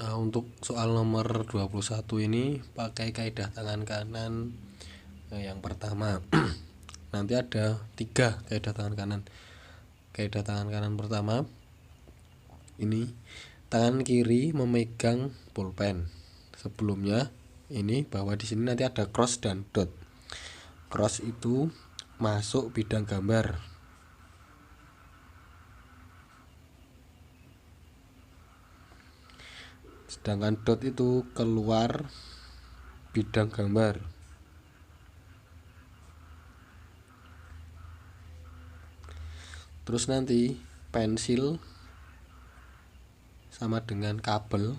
Untuk soal nomor 21 ini pakai kaidah tangan kanan. Yang pertama nanti ada 3 kaidah tangan kanan. Kaidah tangan kanan pertama ini tangan kiri memegang pulpen. Sebelumnya ini bahwa di sini nanti ada cross dan dot. Cross itu masuk bidang gambar. Sedangkan dot itu keluar bidang gambar. Terus nanti pensil sama dengan kabel.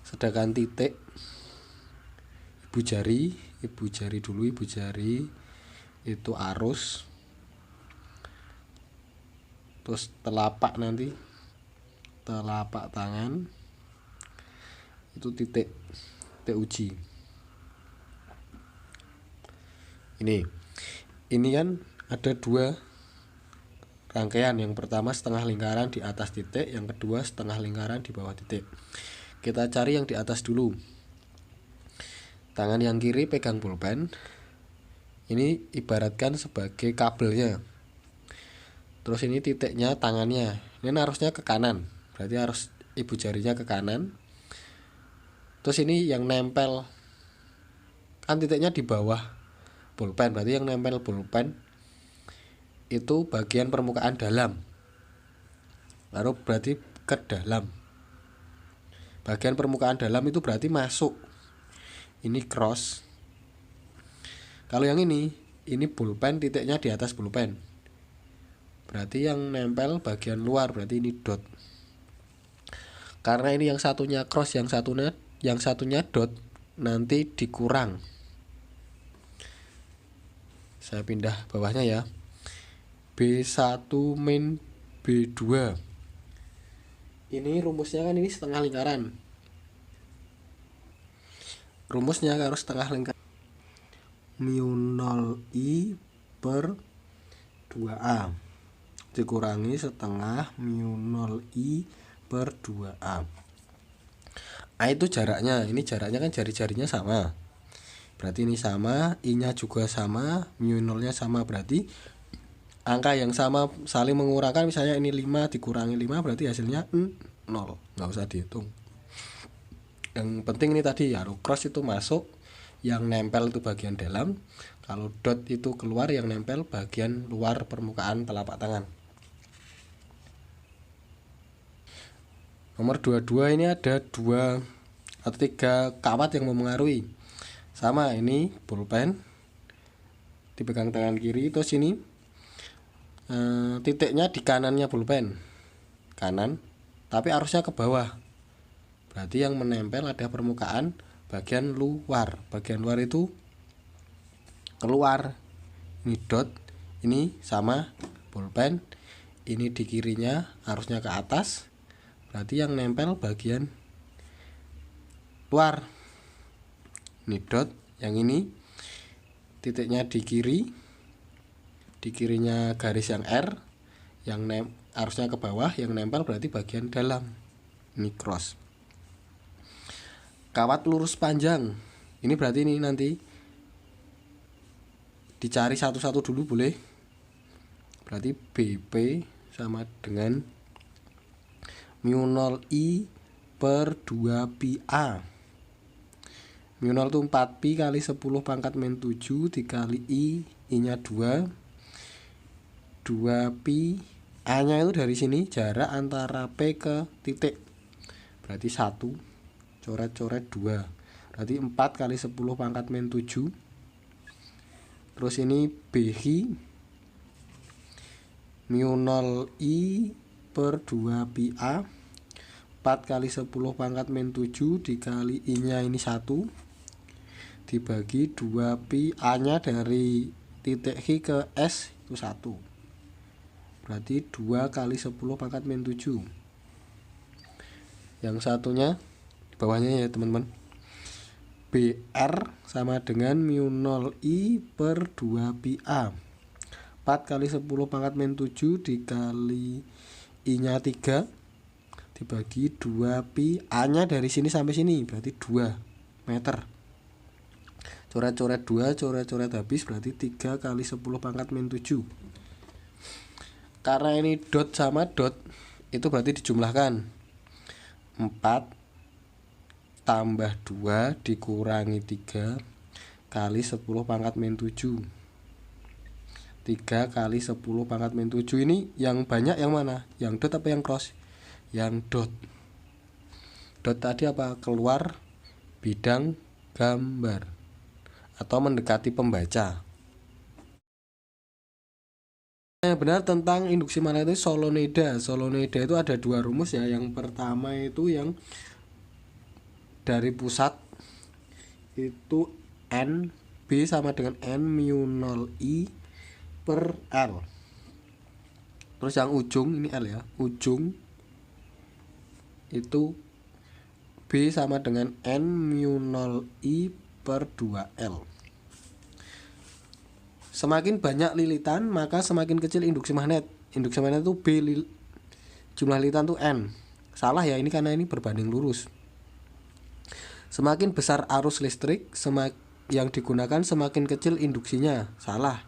Sedangkan titik ibu jari dulu, ibu jari itu arus. Terus telapak nanti, telapak tangan itu titik uji. Ini kan ada 2 rangkaian. Yang pertama setengah lingkaran di atas titik, yang kedua setengah lingkaran di bawah titik. Kita cari yang di atas dulu. Tangan yang kiri pegang pulpen. Ini ibaratkan sebagai kabelnya. Terus ini titiknya tangannya. Ini harusnya ke kanan. Berarti harus ibu jarinya ke kanan. Terus ini yang nempel, kan titiknya di bawah pulpen. Berarti yang nempel pulpen itu bagian permukaan dalam. Lalu berarti ke dalam. Bagian permukaan dalam itu berarti masuk. Ini cross. Kalau yang ini pulpen, titiknya di atas pulpen. Berarti yang nempel bagian luar, berarti ini dot. Karena ini yang satunya cross, yang satunya dot, nanti dikurang. Saya pindah bawahnya ya. B1 min B2. Ini rumusnya kan ini setengah lingkaran. Rumusnya harus setengah lingkaran. Mu0I per 2A dikurangi setengah mu0I per 2A. A itu jaraknya. Ini jaraknya kan jari-jarinya sama. Berarti ini sama, I-nya juga sama, mu0-nya sama. Berarti angka yang sama saling mengurangkan. Misalnya ini 5 dikurangi 5, berarti hasilnya 0. Nggak usah dihitung. Yang penting ini tadi ya, cross itu masuk, yang nempel itu bagian dalam. Kalau dot itu keluar, yang nempel bagian luar permukaan telapak tangan. Nomor 22 ini ada 2 atau 3 kawat yang mempengaruhi. Sama, ini pulpen dipegang tangan kiri. Terus ini titiknya di kanannya pulpen, kanan, tapi arusnya ke bawah. Berarti yang menempel ada permukaan bagian luar. Bagian luar itu keluar. Ini dot, ini sama pulpen. Ini di kirinya arusnya ke atas. Berarti yang nempel bagian luar. Ini dot, yang ini titiknya di kiri. Di kirinya garis yang R, yang arusnya ke bawah, yang nempel berarti bagian dalam. Ini cross. Kawat lurus panjang. Ini berarti ini nanti dicari satu-satu dulu boleh. Berarti BP sama dengan mu0I per 2PA. mu0 itu 4pi kali 10 pangkat min 7 dikali I-nya 2. 2pi, A-nya itu dari sini, jarak antara P ke titik. Berarti 1, coret-coret 2. Berarti 4 kali 10 pangkat min 7. Terus ini BI mu0I per 2PA. 4 kali 10 pangkat min 7 dikali I-nya ini 1 dibagi 2pi, A-nya dari titik H ke S itu 1. Berarti 2 kali 10 pangkat min 7. Yang satunya di bawahnya ya teman-teman. BR sama dengan mu0I per 2PA. 4 kali 10 pangkat min 7 dikali I-nya 3 dibagi 2 pi. A nya dari sini sampai sini berarti 2 meter. Coret-coret 2, coret-coret habis berarti 3 kali 10 pangkat min 7. Karena ini dot sama dot, itu berarti dijumlahkan 4 tambah 2 dikurangi 3 kali 10 pangkat min 7. 3 kali 10 pangkat min 7. Ini yang banyak yang mana? Yang dot apa yang cross? Yang dot. Dot tadi apa? Keluar bidang gambar atau mendekati pembaca. Yang benar tentang induksi magnetis solenoida. Solenoida itu ada 2 rumus ya. Yang pertama itu yang dari pusat itu N B sama dengan N mu 0 I per L. Terus yang ujung ini L ya, ujung itu B sama dengan N mu 0 I per 2L. Semakin banyak lilitan maka semakin kecil induksi magnet. Induksi magnet itu B, jumlah lilitan itu N. Salah ya, ini karena ini berbanding lurus. Semakin besar arus listrik yang digunakan semakin kecil induksinya. Salah.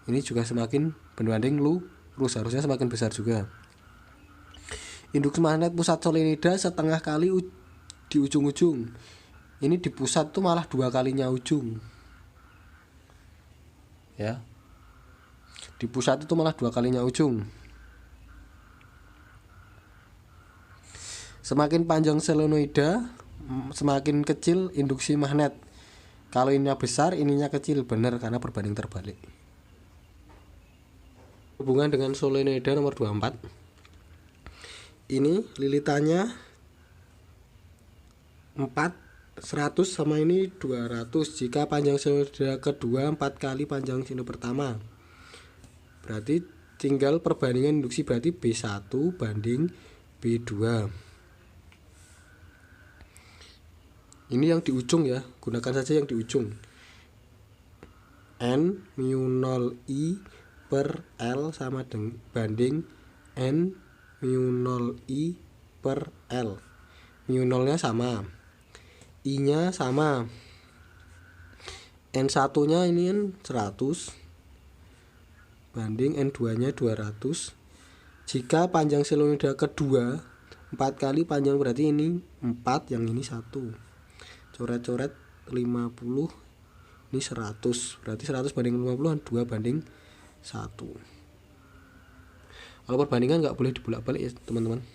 Ini juga semakin berbanding lurus, harusnya semakin besar juga. Induksi magnet pusat solenoida setengah kali di ujung-ujung. Ini di pusat tuh malah 2 kalinya ujung. Ya. Di pusat itu malah 2 kalinya ujung. Semakin panjang solenoida semakin kecil induksi magnet. Kalau ininya besar, ininya kecil, benar karena berbanding terbalik. Hubungan dengan solenoida nomor 24. Ini lilitannya 4, 100 sama ini 200. Jika panjang solenoida kedua 4 kali panjang solenoida pertama. Berarti tinggal perbandingan induksi, berarti B1 banding B2. Ini yang di ujung ya, gunakan saja yang di ujung. N mu 0 I per L sama dengan banding N mu 0 I per L. Mu 0 nya sama, I nya sama. N1 nya ini kan 100 banding N2 nya 200. Jika panjang solenoida kedua 4 kali panjang, berarti ini 4, yang ini 1. Coret-coret 50, ini 100, berarti 100 banding 50 2 banding 1. Kalau perbandingan nggak boleh dibolak-balik ya teman-teman.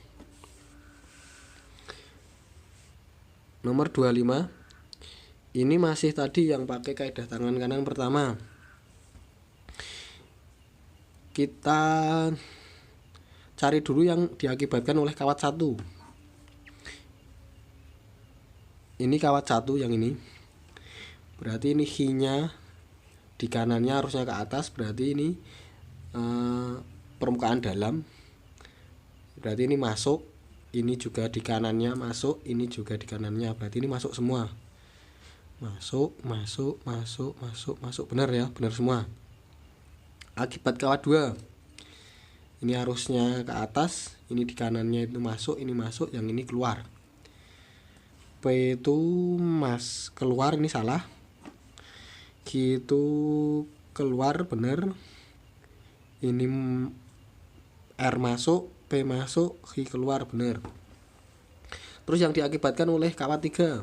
Nomor 25. Ini masih tadi yang pakai kaidah tangan kanan pertama. Kita cari dulu yang diakibatkan oleh kawat 1. Ini kawat 1 yang ini. Berarti ini hi-nya di kanannya harusnya ke atas, berarti ini permukaan dalam. Berarti ini masuk, ini juga di kanannya masuk, ini juga di kanannya. Berarti ini masuk semua. Masuk, masuk, masuk, masuk, masuk. Benar ya, benar semua. Akibat kawat 2. Ini harusnya ke atas, ini di kanannya itu masuk, ini masuk, yang ini keluar. P itu keluar, ini salah. Q itu keluar, bener. Ini R masuk, P masuk, Q keluar, bener. Terus yang diakibatkan oleh kawat 3.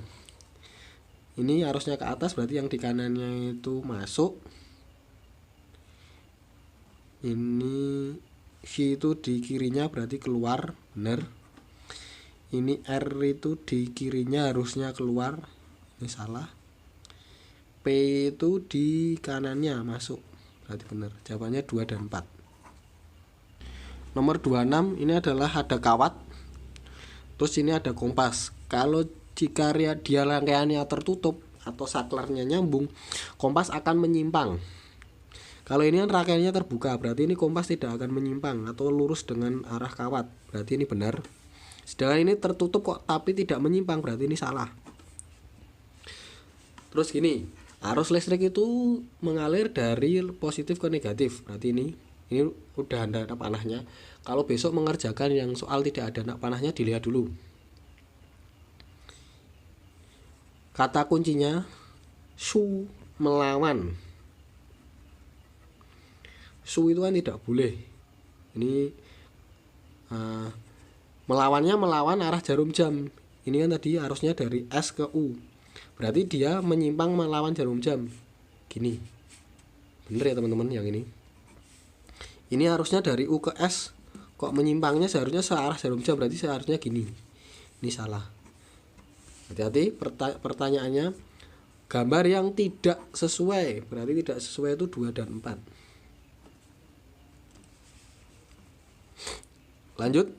Ini harusnya ke atas, berarti yang di kanannya itu masuk. Ini Q itu di kirinya berarti keluar, bener. Ini R itu di kirinya harusnya keluar, ini salah. P itu di kanannya masuk, berarti benar. Jawabannya 2 dan 4. Nomor 26, ini adalah ada kawat, terus ini ada kompas. Kalau jika dia rangkaiannya tertutup atau saklarnya nyambung, kompas akan menyimpang. Kalau ini kan rangkaiannya terbuka, berarti ini kompas tidak akan menyimpang atau lurus dengan arah kawat, berarti ini benar. Sedangkan ini tertutup kok tapi tidak menyimpang, berarti ini salah. Terus gini, arus listrik itu mengalir dari positif ke negatif, berarti ini Ini udah ada anak panahnya. Kalau besok mengerjakan yang soal tidak ada anak panahnya, dilihat dulu. Kata kuncinya su, melawan. Su itu kan tidak boleh. Ini melawannya melawan arah jarum jam. Ini kan tadi arusnya dari S ke U. Berarti dia menyimpang melawan jarum jam. Gini. Bener ya teman-teman yang ini. Ini arusnya dari U ke S. Kok menyimpangnya seharusnya searah jarum jam, berarti seharusnya gini. Ini salah. Hati-hati pertanyaannya. Gambar yang tidak sesuai. Berarti tidak sesuai itu 2 dan 4. Lanjut.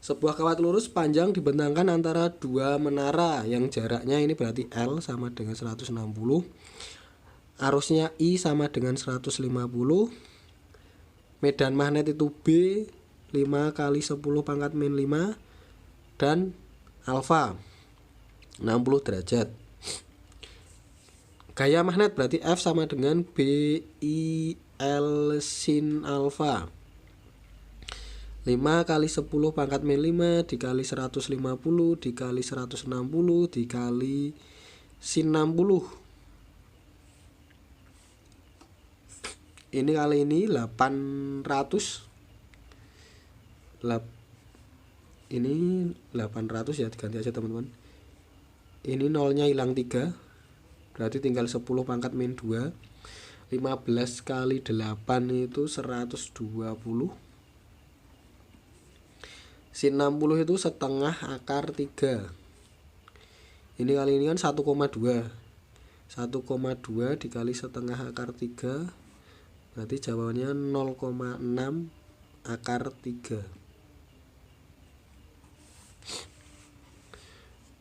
Sebuah kawat lurus panjang dibentangkan antara dua menara yang jaraknya ini berarti L sama dengan 160. Arusnya I sama dengan 150. Medan magnet itu B 5 kali 10 pangkat min 5 dan alfa 60 derajat. Gaya magnet berarti F sama dengan BIL sin alfa. 5 kali 10 pangkat min 5 dikali 150 dikali 160 dikali sin 60. Ini kali ini 800. Ini 800 ya, diganti aja teman-teman. Ini nolnya hilang 3. Berarti tinggal 10 pangkat min 2. 15 kali 8 itu 120. Sin 60 itu setengah akar 3. Ini kali ini kan 1,2. 1,2 dikali setengah akar 3. Berarti jawabannya 0,6 akar 3.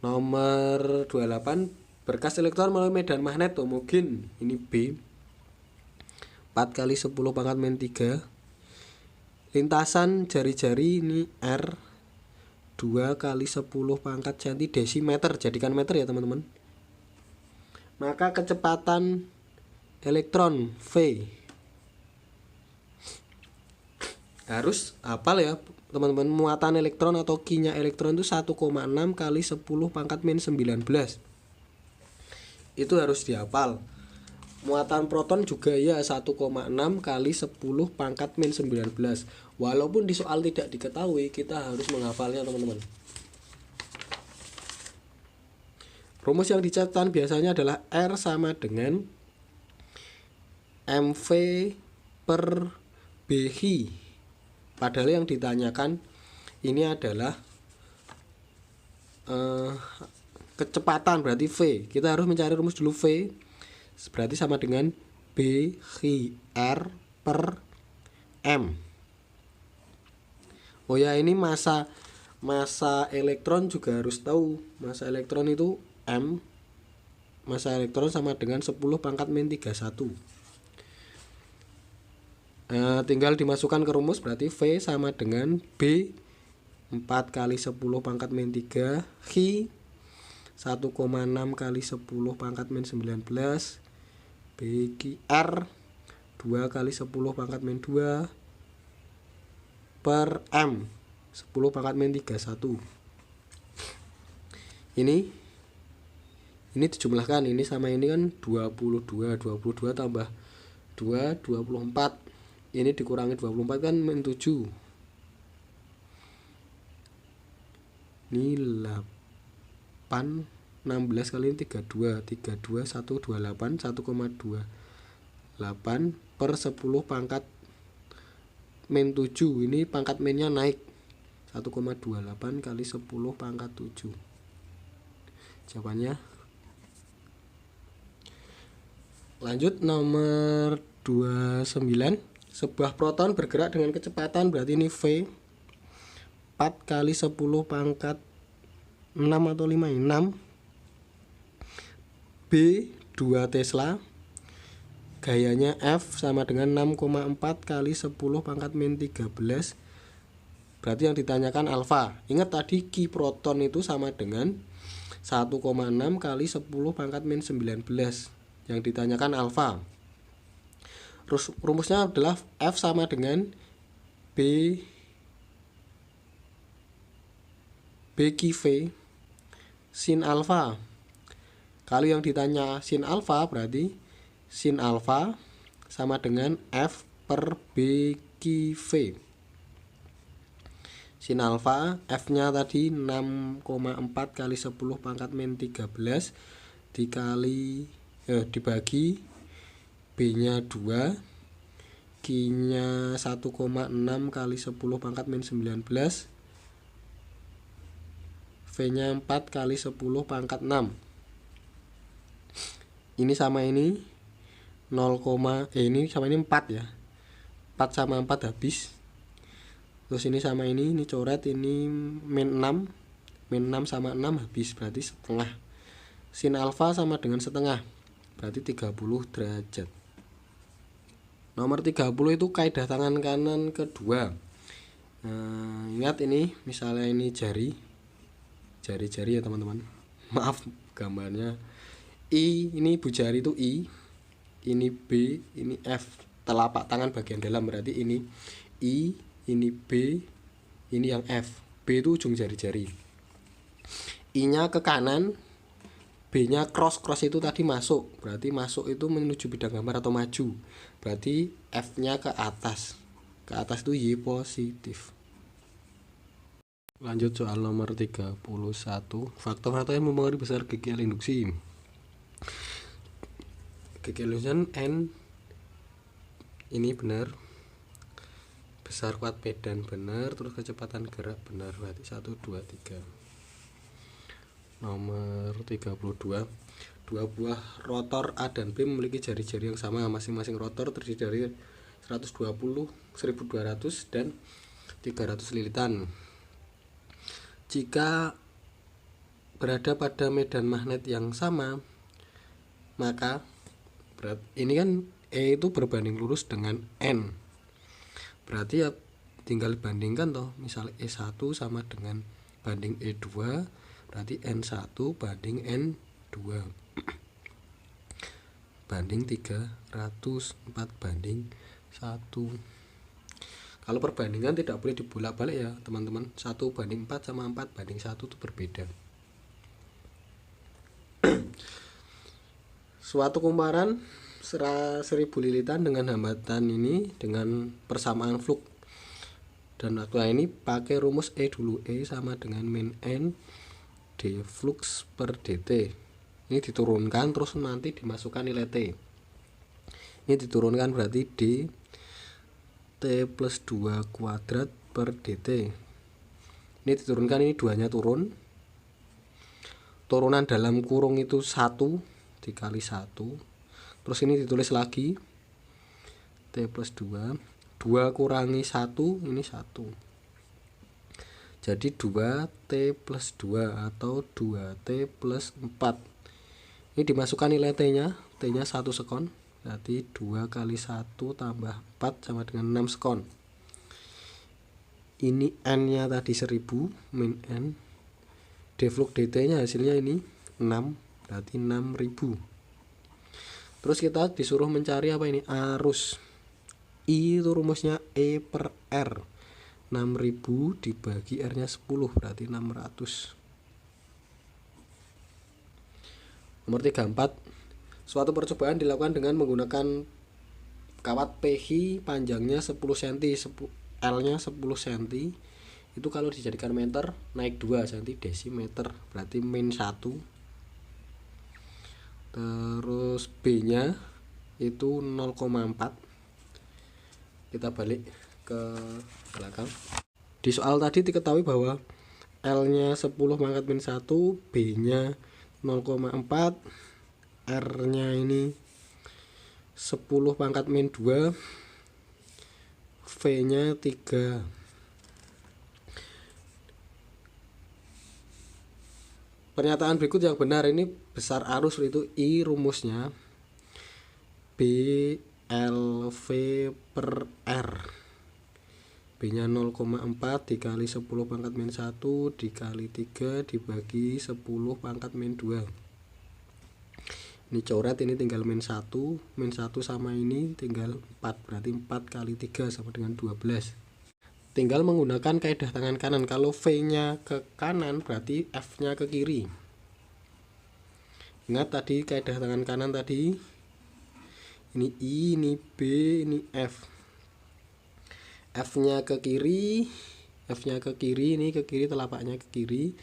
Nomor 28. Berkas elektron melalui medan magnet homogen. Ini B 4 kali 10 pangkat min 3. Lintasan jari-jari ini R 2 kali 10 pangkat cm desimeter. Jadikan meter ya teman-teman. Maka kecepatan elektron V. Harus hafal ya teman-teman. Muatan elektron atau Q-nya elektron itu 1,6 kali 10 pangkat min 19. Itu harus dihafal. Muatan proton juga ya 1,6 kali 10 pangkat min 19. Walaupun di soal tidak diketahui, kita harus menghafalnya teman-teman. Rumus yang dicatat biasanya adalah R sama dengan MV per BI. Padahal yang ditanyakan ini adalah kecepatan, berarti V. Kita harus mencari rumus dulu V. Berarti sama dengan BR per M. Oh ya, ini massa elektron juga harus tahu. Massa elektron itu M. Massa elektron sama dengan 10 pangkat min 31. Tinggal dimasukkan ke rumus, berarti V sama dengan B 4 kali 10 pangkat min 3 Q 1,6 kali 10 pangkat min 19 BQR 2 kali 10 pangkat min 2 per M 10 pangkat min 31. Ini dijumlahkan, ini sama ini kan 22 tambah 2 24. Ini dikurangi 24 kan min 7. Ini 8 16 kali 32 128 1,28 per 10 pangkat min 7. Ini pangkat minnya naik 1,28 kali 10 pangkat 7. Jawabannya. Lanjut nomor 29. Sebuah proton bergerak dengan kecepatan, berarti ini V 4 kali 10 pangkat 6 atau 5 ini 6. B 2 Tesla. Gayanya F sama dengan 6,4 kali 10 pangkat min 13. Berarti yang ditanyakan alfa. Ingat tadi Q proton itu sama dengan 1,6 kali 10 pangkat min 19. Yang ditanyakan alfa. Rumusnya adalah F sama dengan B V sin alfa. Kalau yang ditanya sin alfa, berarti sin alfa sama dengan F per B V. Sin alfa F-nya tadi 6,4 kali 10 pangkat min 13 dibagi B-nya 2, Q-nya 1,6 kali 10 pangkat min 19, V-nya 4 kali 10 pangkat 6. Ini sama ini 0, ini sama ini 4 ya. 4 sama 4 habis. Terus ini sama ini coret, ini min 6. Min 6 sama 6 habis, berarti setengah. Sin alfa sama dengan setengah, berarti 30 derajat. Nomor 30 itu kaidah tangan kanan kedua. Ingat ini, misalnya ini jari ya teman-teman. Maaf gambarnya. I, ini ibu jari itu I, ini B, ini F, telapak tangan bagian dalam, berarti ini I, ini B, ini yang F. B itu ujung jari-jari. I-nya ke kanan, B-nya cross itu tadi masuk, berarti masuk itu menuju bidang gambar atau maju, berarti F-nya ke atas. Ke atas itu Y positif. Lanjut soal nomor 31. Faktor-faktor yang mempengaruhi besar GGL induksi. GGL induksi N ini benar, besar kuat medan benar, terus kecepatan gerak benar, berarti 1, 2, 3. Nomor 32. Dua buah rotor A dan B memiliki jari-jari yang sama. Masing-masing rotor terdiri dari 120, 1200 dan 300 lilitan. Jika berada pada medan magnet yang sama, maka ini kan E itu berbanding lurus dengan N, berarti ya tinggal bandingkan toh. Misalnya E1 sama dengan banding E2, berarti N1 banding N2 banding 300, 4 banding 1. Kalau perbandingan tidak boleh dibolak-balik ya teman-teman. 1 banding 4 sama 4 banding 1 itu berbeda. Suatu kumparan 1000 lilitan dengan hambatan ini dengan persamaan flux dan waktu ini pakai rumus E dulu. E sama dengan min N d flux per dt. Ini diturunkan terus nanti dimasukkan nilai T. Ini diturunkan berarti D T plus 2 kuadrat per dt. Ini diturunkan, ini 2-nya turun. Turunan dalam kurung itu 1 dikali 1. Terus ini ditulis lagi T plus 2. 2 kurangi 1, ini 1. Jadi 2T plus 2 atau 2T plus 4. Ini dimasukkan nilai T-nya. T-nya 1 sekon. Berarti 2 kali 1 tambah 4 sama dengan 6 sekon. Ini N-nya tadi 1000 min N. D flux dt-nya hasilnya ini 6. Berarti 6000. Terus kita disuruh mencari apa ini? Arus. I itu rumusnya E per R. 6000 dibagi R-nya 10, berarti 600. Nomor 34. Suatu percobaan dilakukan dengan menggunakan kawat PH panjangnya 10 cm, L-nya 10 cm. Itu kalau dijadikan meter naik 2 cm desimeter, berarti min 1. Terus B-nya itu 0,4. Kita balik ke belakang. Di soal tadi diketahui bahwa L-nya 10 pangkat min 1, B-nya 0,4, R-nya ini 10 pangkat min 2, V-nya 3. Pernyataan berikut yang benar. Ini besar arus itu I rumusnya B LV per R. B-nya 0,4 dikali 10 pangkat min 1 dikali 3 dibagi 10 pangkat min 2. Ini coret, ini tinggal min 1 sama ini tinggal 4, berarti 4 kali 3 sama dengan 12. Tinggal menggunakan kaidah tangan kanan. Kalau V nya ke kanan berarti F nya ke kiri. Ingat tadi kaidah tangan kanan tadi, ini I, ini B, ini F. F nya ke kiri, ini ke kiri, telapaknya ke kiri.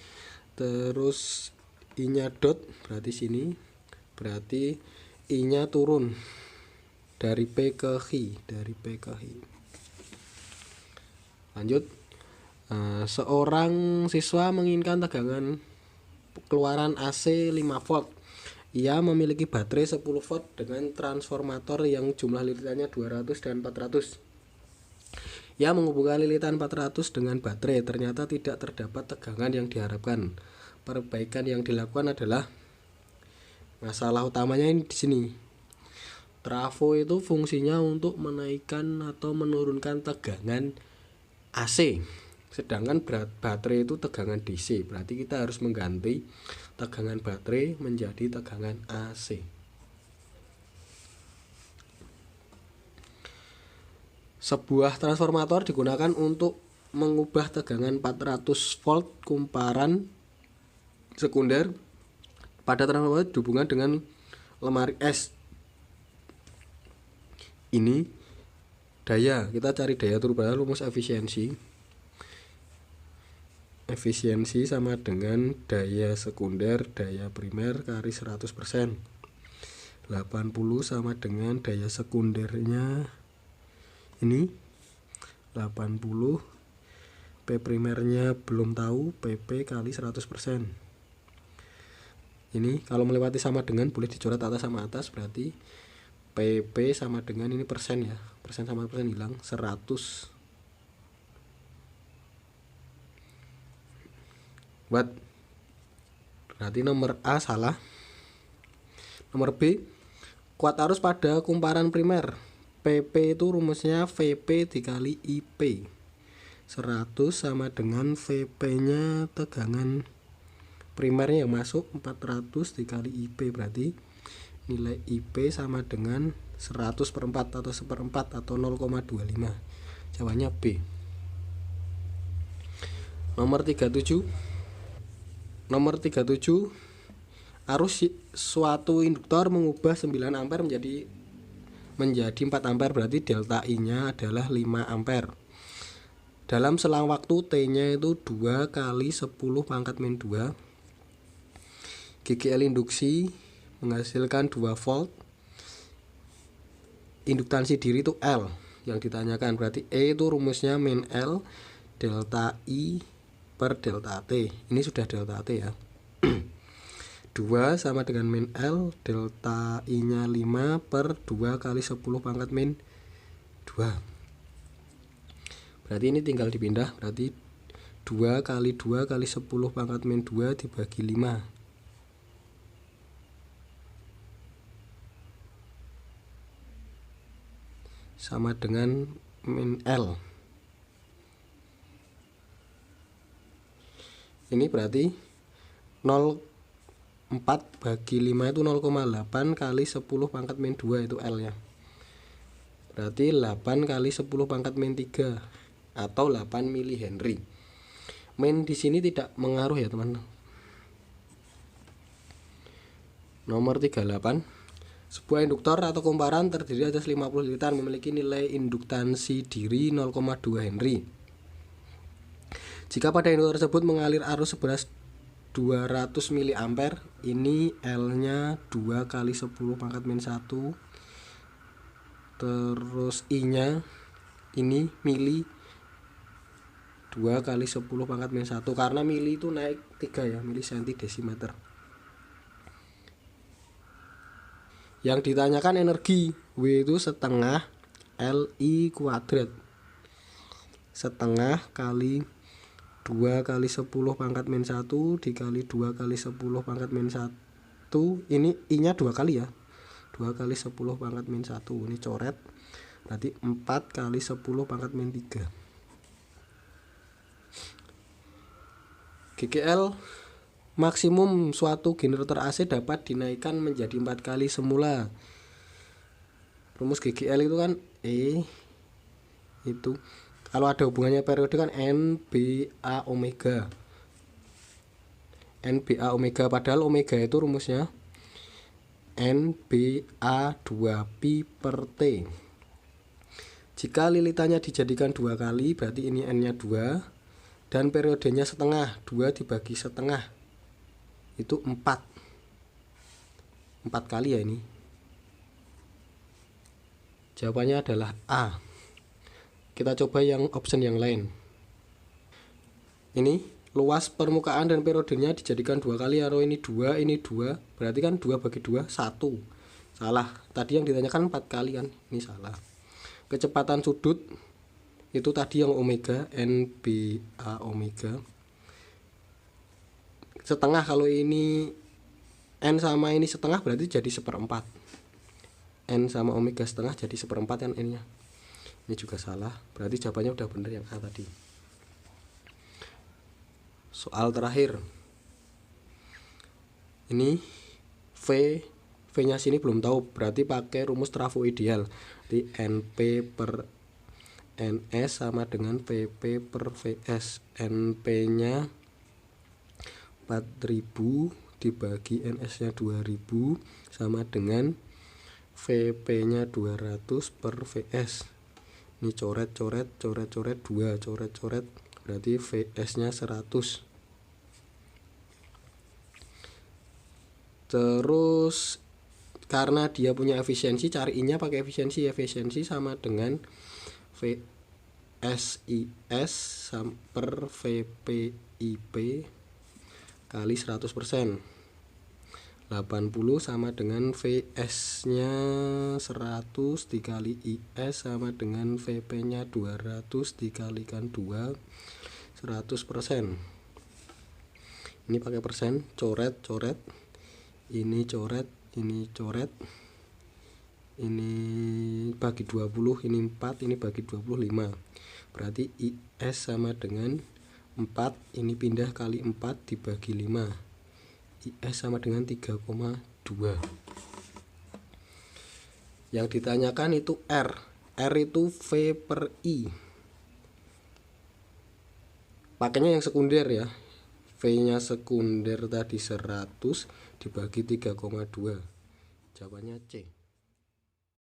Terus I nya dot, berarti sini, berarti I nya turun dari P ke H, lanjut. Seorang siswa menginginkan tegangan keluaran AC 5 volt. Ia memiliki baterai 10 volt dengan transformator yang jumlah lilitannya 200 dan 400. Ia menghubungkan lilitan 400 dengan baterai, ternyata tidak terdapat tegangan yang diharapkan. Perbaikan yang dilakukan adalah, masalah utamanya ini di sini. Trafo itu fungsinya untuk menaikkan atau menurunkan tegangan AC. Sedangkan baterai itu tegangan DC, berarti kita harus mengganti tegangan baterai menjadi tegangan AC. Sebuah transformator digunakan untuk mengubah tegangan 400 volt kumparan sekunder pada transformator dihubungkan dengan lemari S. Ini daya, kita cari daya turba, rumus efisiensi. Efisiensi sama dengan daya sekunder daya primer kali 100%. 80 sama dengan daya sekundernya ini 80, P primernya belum tahu, PP kali 100%. Ini kalau melewati sama dengan boleh dicoret atas sama atas, berarti PP sama dengan ini persen ya, persen sama persen hilang, 100 watt. Berarti nomor A salah. Nomor B, kuat arus pada kumparan primer. PP itu rumusnya VP dikali IP. 100 sama dengan VP nya tegangan primernya yang masuk 400 dikali IP, berarti nilai IP sama dengan 100 per 4 atau 1/4 atau 0,25. Jawabannya B. Nomor 37, arus suatu induktor mengubah 9 ampere menjadi 4 ampere, berarti delta I nya adalah 5 ampere. Dalam selang waktu T nya itu 2 kali 10 pangkat min 2. GGL induksi menghasilkan 2 volt. Induktansi diri itu L yang ditanyakan, berarti E itu rumusnya min L delta I per delta T. Ini sudah delta T ya. 2 sama dengan min L, delta I nya 5 per 2 kali 10 pangkat min 2. Berarti ini tinggal dipindah, berarti 2 kali 2 kali 10 pangkat min 2 dibagi 5. Sama dengan min L. Ini berarti 0,4 bagi 5 itu 0,8 kali 10 pangkat min 2 itu L nya. Berarti 8 kali 10 pangkat min 3 atau 8 mili Henry. Min di sini tidak mengaruh ya teman. Nomor 38, sebuah induktor atau kumparan terdiri atas 50 liter memiliki nilai induktansi diri 0,2 Henry. Jika pada induktor tersebut mengalir arus seberat 200 mA, ini L-nya 2 kali 10 pangkat min 1. Terus I-nya ini mili 2 kali 10 pangkat min 1, karena mili itu naik 3 ya, mili senti desimeter. Yang ditanyakan energi, W itu setengah LI kuadrat. Setengah kali 2 kali 10 pangkat min 1 dikali 2 kali 10 pangkat min 1. Ini I nya 2 kali ya, 2 kali 10 pangkat min 1. Ini coret, berarti 4 kali 10 pangkat min 3. GGL Maksimum suatu generator AC dapat dinaikkan menjadi 4 kali semula. Rumus GGL itu kan itu kalau ada hubungannya periode kan NBA omega. NBA omega, padahal omega itu rumusnya NBA 2pi per T. Jika lilitannya dijadikan 2 kali, berarti ini N nya 2 dan periodenya setengah. 2 dibagi setengah itu 4 kali ya ini. Jawabannya adalah A. Kita coba yang option yang lain. Ini luas permukaan dan periodenya dijadikan 2 kali, atau ini 2, ini 2. Berarti kan 2 bagi 2 1. Salah. Tadi yang ditanyakan 4 kali kan. Ini salah. Kecepatan sudut itu tadi yang omega, NBA omega. Setengah, kalau ini N sama ini setengah berarti jadi 1/4. N sama omega setengah jadi 1/4 kan N nya. Ini juga salah, berarti jawabannya udah bener yang A tadi. Soal terakhir. Ini V nya sini belum tahu, berarti pakai rumus trafo ideal. Jadi NP per NS sama dengan VP per VS. NP nya 4000 dibagi NS nya 2000 sama dengan VP nya 200 per VS. Ini coret-coret 2, coret-coret berarti VS nya 100. Terus karena dia punya efisiensi, cari I nya pakai efisiensi. Efisiensi sama dengan VSIS per VPIP kali 100%. 80 sama dengan VS nya 100 dikali IS sama dengan VP nya 200 dikalikan 2, 100%. Ini pakai persen, coret-coret. Ini coret, ini coret. Ini bagi 20, ini 4, ini bagi 25. Berarti IS sama dengan 4, ini pindah kali 4 dibagi 5. IS sama dengan 3,2. Yang ditanyakan itu R. R itu V per I. Pakainya yang sekunder ya. V nya sekunder tadi 100 dibagi 3,2. Jawabannya C.